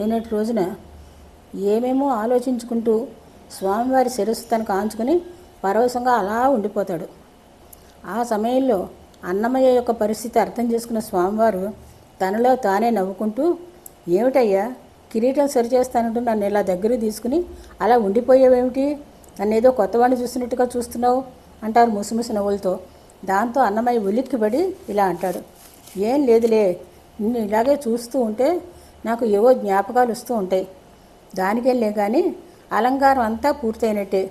నిన్నటి రోజున ఏమేమో ఆలోచించుకుంటూ స్వామివారి శిరస్సు తనకు ఆంచుకొని పరవశంగా అలా ఉండిపోతాడు. ఆ సమయంలో అన్నమయ్య యొక్క పరిస్థితి అర్థం చేసుకున్న స్వామివారు తనలో తానే నవ్వుకుంటూ, ఏమిటయ్యా, కిరీటం సరిచేస్తానంటూ నన్ను ఇలా దగ్గర తీసుకుని అలా ఉండిపోయావేమిటి, నన్ను ఏదో కొత్తవాడిని చూస్తున్నట్టుగా చూస్తున్నావు అంటారు ముసిముసి నవ్వులతో. దాంతో అన్నమయ్య ఉలిక్కిపడి ఇలా అంటాడు, ఏం లేదులే, నిన్ను ఇలాగే చూస్తూ ఉంటే నాకు ఏవో జ్ఞాపకాలు వస్తూ ఉంటాయి. దానికెళ్ళే కానీ అలంకారం అంతా పూర్తయినట్టే.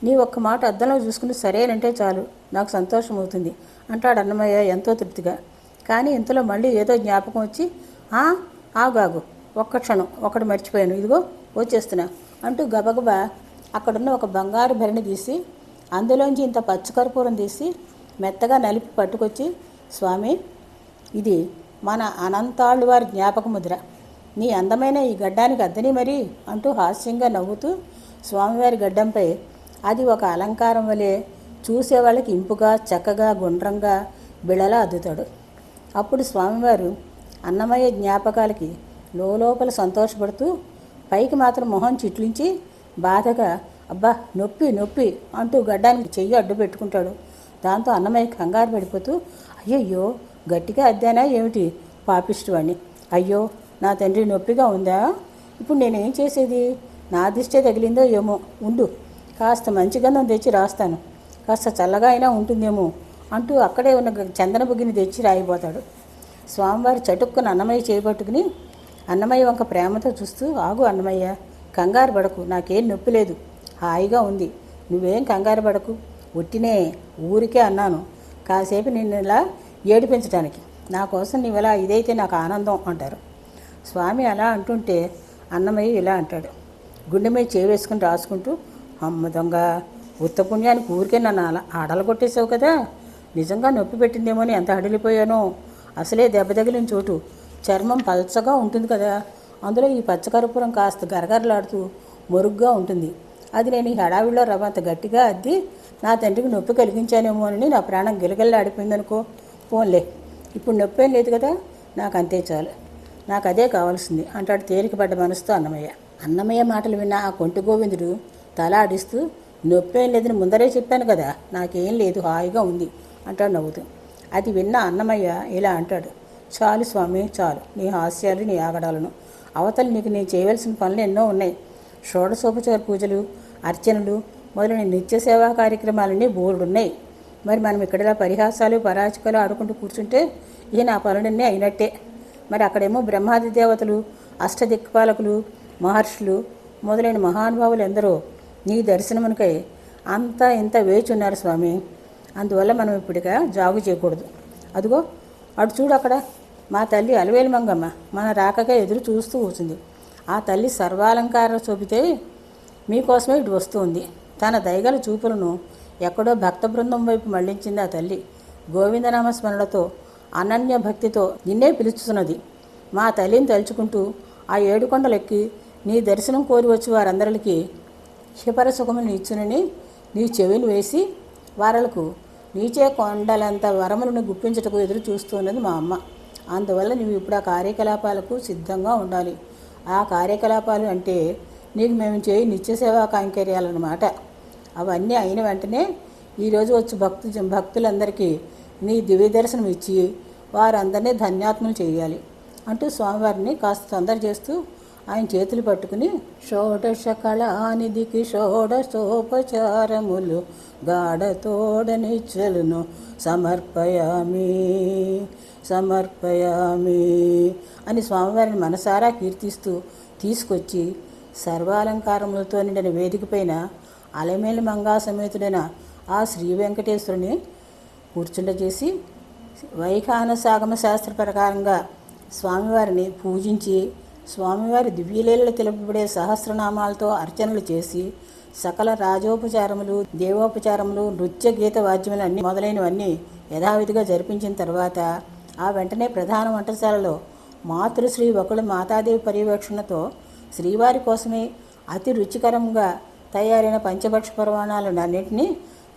నీ ఒక్క మాట అద్దంలో చూసుకుని సరేనంటే చాలు, నాకు సంతోషం అవుతుంది అంటాడు అన్నమయ్య ఎంతో తృప్తిగా. కానీ ఇంతలో మళ్ళీ ఏదో జ్ఞాపకం వచ్చి, ఆగాగు, ఒక్క క్షణం, ఒకటి మర్చిపోయాను, ఇదిగో వచ్చేస్తున్నా అంటూ గబగబా అక్కడున్న ఒక బంగారు భరిణి తీసి అందులోంచి ఇంత పచ్చకర్పూరం తీసి మెత్తగా నలిపి పట్టుకొచ్చి, స్వామి, ఇది మన అనంతాళ్ళు వారి జ్ఞాపక ముద్ర, నీ అందమైన ఈ గడ్డానికి అద్దని మరీ అంటూ హాస్యంగా నవ్వుతూ స్వామివారి గడ్డంపై అది ఒక అలంకారం వలె చూసేవాళ్ళకి ఇంపుగా చక్కగా గుండ్రంగా బిళ్ళలా అద్దుతాడు. అప్పుడు స్వామివారు అన్నమయ్య జ్ఞాపకాలకి లోపల సంతోషపడుతూ పైకి మాత్రం మొహం చిట్లించి బాధగా, అబ్బా నొప్పి నొప్పి అంటూ గడ్డానికి చెయ్యి అడ్డు పెట్టుకుంటాడు. దాంతో అన్నమయ్య కంగారు పడిపోతూ, అయ్యయ్యో, గట్టిగా అద్దానా ఏమిటి పాపిష్టివాణ్ణి, అయ్యో నా తండ్రి నొప్పిగా ఉందా, ఇప్పుడు నేనేం చేసేది, నా దిష్టే తగిలిందో ఏమో, ఉండు, కాస్త మంచి గంధం తెచ్చి రాస్తాను, కాస్త చల్లగా అయినా ఉంటుందేమో అంటూ అక్కడే ఉన్న చందన బుగ్గిని తెచ్చి రాయిపోతాడు. స్వామివారి చటుక్కున అన్నమయ్య చేయబట్టుకుని అన్నమయ్య వంక ప్రేమతో చూస్తూ, ఆగు అన్నమయ్య, కంగారు పడకు, నాకేం నొప్పి లేదు, హాయిగా ఉంది, నువ్వేం కంగారు పడకు, ఉట్టినే ఊరికే అన్నాను, కాసేపు నిన్ను ఇలా ఏడిపించడానికి, నా కోసం నీవలా ఇదైతే నాకు ఆనందం అంటారు. స్వామి అలా అంటుంటే అన్నమయ్య ఇలా అంటాడు, గుండె మీద చేవేసుకుని రాసుకుంటూ, అమ్మ దొంగ, ఉత్తపుణ్యానికి ఊరికే నన్ను అలా ఆడలు కొట్టేసావు కదా, నిజంగా నొప్పి పెట్టిందేమో అని ఎంత అడిలిపోయానో, అసలే దెబ్బ తగిలిన చోటు చర్మం పల్చగా ఉంటుంది కదా, అందులో ఈ పచ్చకర్పూరం కాస్త గరగరలాడుతూ మొరుగ్గా ఉంటుంది, అది నేను ఈ హడావిడిలో రవ్వంత గట్టిగా అద్ది నా తండ్రికి నొప్పి కలిగించానేమో అని నా ప్రాణం గిలగిల్లాడిపోయిందనుకో, పోన్లే, ఇప్పుడు నొప్పి ఏం లేదు కదా, నాకు అంతే చాలు, నాకు అదే కావాల్సింది అంటాడు తేలికపడ్డ మనసుతో అన్నమయ్య. అన్నమయ్య మాటలు విన్న ఆ కొంటి గోవిందుడు తల ఆడిస్తూ, నొప్పేం లేదని ముందరే చెప్పాను కదా, నాకేం లేదు, హాయిగా ఉంది అంటాడు నవ్వుతూ. అది విన్న అన్నమయ్య ఇలా అంటాడు, చాలు స్వామి, చాలు, నీ హాస్యాలు, నీ ఆగడాలను, అవతల నీకు నేను చేయవలసిన పనులు ఎన్నో ఉన్నాయి, షోడశోపచార పూజలు, అర్చనలు మొదలైన నిత్య సేవా కార్యక్రమాలన్నీ బోర్డున్నాయి, మరి మనం ఇక్కడ పరిహాసాలు పరాచికలు ఆడుకుంటూ కూర్చుంటే ఇక నా పనులన్నీ అయినట్టే, మరి అక్కడేమో బ్రహ్మాది దేవతలు, అష్టదిక్పాలకులు, మహర్షులు మొదలైన మహానుభావులు ఎందరో నీ దర్శనమునకై అంతా ఇంత వేచి ఉన్నారు స్వామి, అందువల్ల మనం ఇప్పటిగా జాగు చేయకూడదు, అదిగో అటు చూడు, అక్కడ మా తల్లి అలవేలు మంగమ్మ మన రాకగా ఎదురు చూస్తూ కూర్చుంది, ఆ తల్లి సర్వాలంకారం చూపితే మీకోసమే ఇటు వస్తుంది, తన దయగల చూపులను ఎక్కడో భక్త బృందం వైపు మళ్లించింది ఆ తల్లి, గోవిందనామ స్మరణతో అనన్య భక్తితో నిన్నే పిలుస్తున్నది, మా తల్లిని తలుచుకుంటూ ఆ 7 కొండలెక్కి నీ దర్శనం కోరి వచ్చి వారందరికి క్షిపర సుఖముని ఇచ్చునని నీ చెవిని వేసి వారలకు నీచే కొండలంత వరములను గుప్పించటకు ఎదురు చూస్తున్నది మా అమ్మ, అందువల్ల నువ్వు ఇప్పుడు ఆ కార్యకలాపాలకు సిద్ధంగా ఉండాలి, ఆ కార్యకలాపాలు అంటే నీకు మేము చేయి నిత్యసేవా కైంకర్యాలన్నమాట, అవన్నీ అయిన వెంటనే ఈరోజు వచ్చి భక్తులందరికీ నీ దివ్య దర్శనం ఇచ్చి వారందరినీ ధన్యాత్మలు చేయాలి అంటూ స్వామివారిని కాస్త తొందర చేస్తూ ఆయన చేతులు పట్టుకుని, షోడశ కళానిధికి షోడశోపచారములు గాఢతోడనిచ్చలును సమర్పయామి సమర్పయామి అని స్వామివారిని మనసారా కీర్తిస్తూ తీసుకొచ్చి సర్వాలంకారములతో నిండిన వేదిక పైన అలమేలు మంగా సమేతుడైన ఆ శ్రీ వెంకటేశ్వరుని కూర్చుండజేసి వైఖానసాగమ శాస్త్ర ప్రకారంగా స్వామివారిని పూజించి స్వామివారి దివ్యలీలలు తెలుపబడే సహస్రనామాలతో అర్చనలు చేసి సకల రాజోపచారములు, దేవోపచారములు, నృత్య గీత వాద్యములు అన్నీ మొదలైనవన్నీ యథావిధిగా జరిపించిన తర్వాత ఆ వెంటనే ప్రధాన వంటశాలలో మాతృశ్రీ వకుళ మాతాదేవి పర్యవేక్షణతో శ్రీవారి కోసమే అతి రుచికరంగా తయారైన పంచభక్ష పరమాణాలన్నింటినీ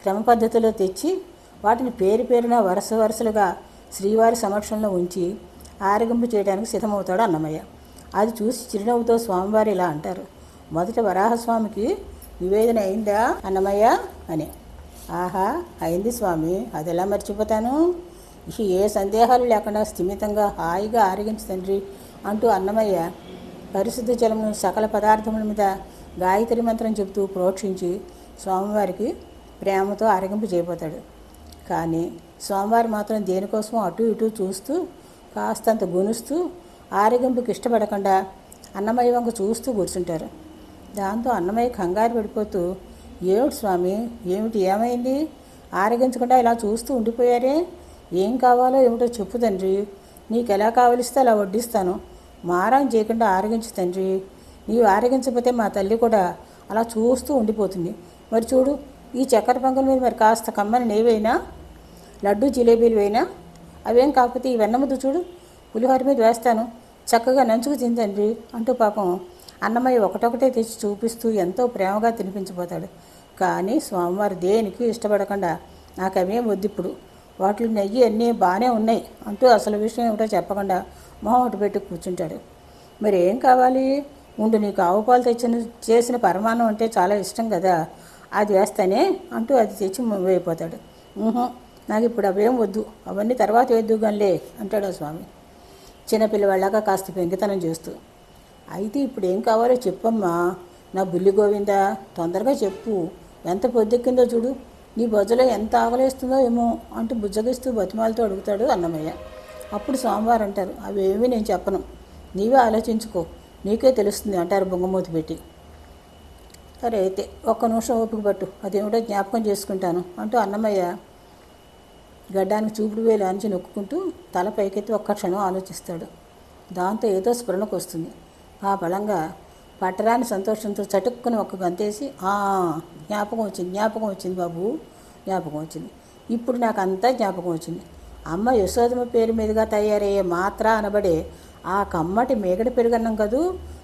క్రమ పద్ధతిలో తెచ్చి వాటిని పేరున వరుసలుగా శ్రీవారి సమక్షంలో ఉంచి ఆరగింపు చేయడానికి సిద్ధమవుతాడు అన్నమయ్య. అది చూసి చిరునవ్వుతో స్వామివారు ఇలా అంటారు, మొదట వరాహస్వామికి నివేదన అయిందా అన్నమయ్య అని. ఆహా, అయింది స్వామి, అది ఎలా మర్చిపోతాను. ఏ సందేహాలు లేకుండా స్థిమితంగా హాయిగా ఆరగించు తండ్రి అంటూ అన్నమయ్య పరిశుద్ధ జలమును సకల పదార్థముల మీద గాయత్రి మంత్రం చెబుతూ ప్రోక్షించి స్వామివారికి ప్రేమతో ఆరగింపు చేయబోతాడు. కానీ స్వామివారు మాత్రం దేనికోసం అటు ఇటు చూస్తూ కాస్తంత గునుస్తూ ఆరగింపుకి ఇష్టపడకుండా అన్నమయ్య వంక చూస్తూ కూర్చుంటారు. దాంతో అన్నమయ్య కంగారు పడిపోతూ, ఏమిటి స్వామి, ఏమైంది, ఆరగించకుండా ఇలా చూస్తూ ఉండిపోయారే, ఏం కావాలో ఏమిటో చెప్పు తండ్రి, నీకు ఎలా కావలిస్తే అలా వడ్డిస్తాను, మారం చేయకుండా ఆరగించు తండ్రి, నీవు ఆరగించకపోతే మా తల్లి కూడా అలా చూస్తూ ఉండిపోతుంది. మరి చూడు, ఈ చక్కెర పొంగల్ మీద మరి కాస్త కమ్మని నెయ్యివైనా, లడ్డు జిలేబీలు అయినా, అవేం కాకపోతే ఈ వెన్నముద్దు చూడు, పులిహోర మీద వేస్తాను, చక్కగా నంచుకు తిందండి అంటూ పాపం అన్నమయ్య ఒకటొకటే తెచ్చి చూపిస్తూ ఎంతో ప్రేమగా తినిపించిపోతాడు. కానీ స్వామివారు దేనికి ఇష్టపడకుండా, నాకు అవేం వద్దు ఇప్పుడు, వాటిలో నెయ్యి అన్నీ బాగానే ఉన్నాయి అంటూ అసలు విషయం ఏమిటో చెప్పకుండా మొహం ఒకటి పెట్టి కూర్చుంటాడు. మరి ఏం కావాలి, ఉండు, నీకు ఆవు పాలు చేసిన పరమాన్నం అంటే చాలా ఇష్టం కదా, అది వేస్తానే అంటూ అది తెచ్చి వేయిపోతాడు. నాకు ఇప్పుడు అవేం వద్దు, అవన్నీ తర్వాత వేద్దుగానిలే అంటాడు స్వామి చిన్నపిల్లవాళ్ళగా కాస్త పెంకితనం చేస్తూ. అయితే ఇప్పుడు ఏం కావాలో చెప్పమ్మా, నా బుల్లి గోవిందా, తొందరగా చెప్పు, ఎంత పొద్దెక్కిందో చూడు, నీ బొజ్జలో ఎంత ఆకలేస్తుందో ఏమో అంటూ బుజ్జగిస్తూ బతిమాలతో అడుగుతాడు అన్నమయ్య. అప్పుడు స్వామివారు అంటారు, అవేమీ నేను చెప్పను, నీవే ఆలోచించుకో, నీకే తెలుస్తుంది అంటారు బొంగమూతి పెట్టి. సరే అయితే ఒక్క నిమిషం ఓపిక పట్టు, అదేమిటో జ్ఞాపకం చేసుకుంటాను అంటూ అన్నమయ్య గడ్డానికి చూపుడు వేలు అంచి నొక్కుంటూ తల పైకెత్తి ఒక్క క్షణం ఆలోచిస్తాడు. దాంతో ఏదో స్ఫురణకు వస్తుంది. ఆ బలంగా పట్టరాని సంతోషంతో చటుక్కుని ఒక్క గంతేసి, జ్ఞాపకం వచ్చింది బాబు, జ్ఞాపకం వచ్చింది, ఇప్పుడు నాకు అంతా జ్ఞాపకం వచ్చింది. అమ్మ యశోదమ్మ పేరు మీదుగా తయారయ్యే మాత్ర అనబడే ఆ కమ్మటి మేగడ పెరుగన్నం కదూ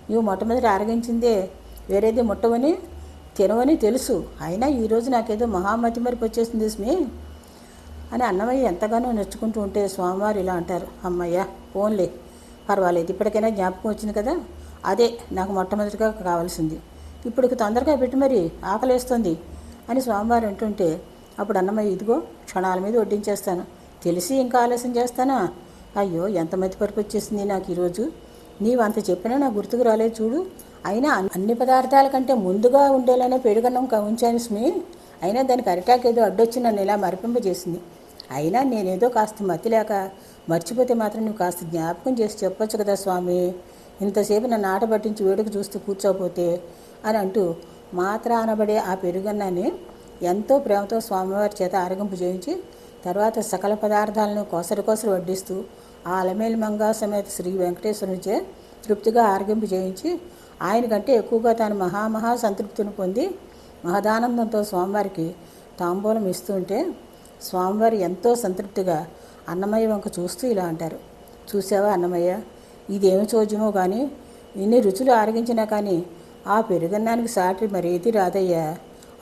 నువ్వు మొట్టమొదటి ఆరగించిందే, వేరేది ముట్టవని తినవని తెలుసు, అయినా ఈరోజు నాకేదో మహామతి మరిపి వచ్చేసింది స్మి అని అన్నమయ్య ఎంతగానో నొచ్చుకుంటూ ఉంటే స్వామివారు ఇలా అంటారు, అమ్మయ్య పోన్లే, పర్వాలేదు, ఇప్పటికైనా జ్ఞాపకం వచ్చింది కదా, అదే నాకు మొట్టమొదటిగా కావాల్సింది, ఇప్పుడు తొందరగా పెట్టి మరి ఆకలేస్తుంది అని స్వామివారు అంటుంటే అప్పుడు అన్నమయ్య, ఇదిగో క్షణాల మీద వడ్డించేస్తాను, తెలిసి ఇంకా ఆలస్యం చేస్తానా, అయ్యో ఎంత మతిపరుపు వచ్చేసింది నాకు ఈరోజు, నీవు అంత చెప్పినా నాకు గుర్తుకు రాలేదు చూడు, అయినా అన్ని పదార్థాల కంటే ముందుగా ఉండేలానే పెరుగన్నం ఉంచాను స్మి, అయినా దానికి అరిటాక్ ఏదో అడ్డొచ్చి నన్ను ఇలా మరిపింపజేసింది, అయినా నేనేదో కాస్త మతి లేక మర్చిపోతే మాత్రం నువ్వు కాస్త జ్ఞాపకం చేసి చెప్పొచ్చు కదా స్వామి, ఇంతసేపు నన్ను ఆట పట్టించి వేడుక చూస్తూ కూర్చోపోతే అని అంటూ మాత్ర అనబడే ఆ పెరుగన్నాన్ని ఎంతో ప్రేమతో స్వామివారి చేత ఆరగింపు చేయించి తర్వాత సకల పదార్థాలను కోసరి వడ్డిస్తూ ఆ అలమేలు మంగా సమేత శ్రీ వెంకటేశ్వరునిచే తృప్తిగా ఆరగింపు చేయించి ఆయన కంటే ఎక్కువగా తాను మహా సంతృప్తిని పొంది మహదానందంతో స్వామివారికి తాంబూలం ఇస్తుంటే స్వామివారి ఎంతో సంతృప్తిగా అన్నమయ్య వంక చూస్తూ ఇలా అంటారు, చూసావా అన్నమయ్య, ఇదేమి చోద్యమో కానీ ఇన్ని రుచులు ఆరగించినా కానీ ఆ పెరుగన్నానికి సాటి మరేది రాదయ్యా,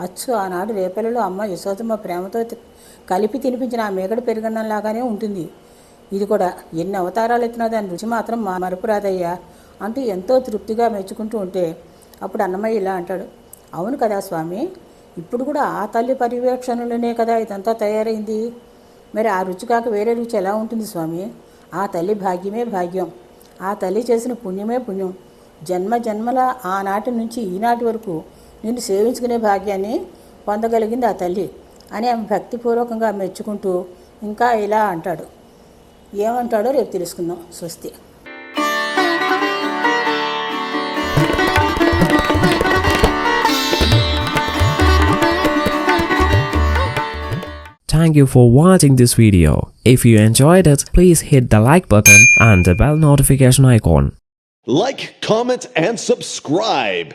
అచ్చు ఆనాడు రేపలలో అమ్మ యశోదమ్మ ప్రేమతో కలిపి తినిపించిన ఆ మేగడ పెరుగన్నంలాగానే ఉంటుంది, ఇది కూడా ఎన్ని అవతారాలు ఎత్తినా దాని రుచి మాత్రం మరపు రాదయ్యా అంటూ ఎంతో తృప్తిగా మెచ్చుకుంటూ ఉంటే అప్పుడు అన్నమయ్య ఇలా అంటాడు, అవును కదా స్వామి, ఇప్పుడు కూడా ఆ తల్లి పర్యవేక్షణలోనే కదా ఇదంతా తయారైంది, మరి ఆ రుచి కాక వేరే రుచి ఎలా ఉంటుంది స్వామి, ఆ తల్లి భాగ్యమే భాగ్యం, ఆ తల్లి చేసిన పుణ్యమే పుణ్యం, జన్మల ఆనాటి నుంచి ఈనాటి వరకు నిన్ను సేవించుకునే భాగ్యాన్ని పొందగలిగింది ఆ తల్లి అని ఆమె భక్తిపూర్వకంగా మెచ్చుకుంటూ ఇంకా ఇలా అంటాడు. ఏమంటాడో రేపు తెలుసుకుందాం. స్వస్తి. Thank you for watching this video. If you enjoyed it, please hit the like button and the bell notification icon. Like, comment, and subscribe.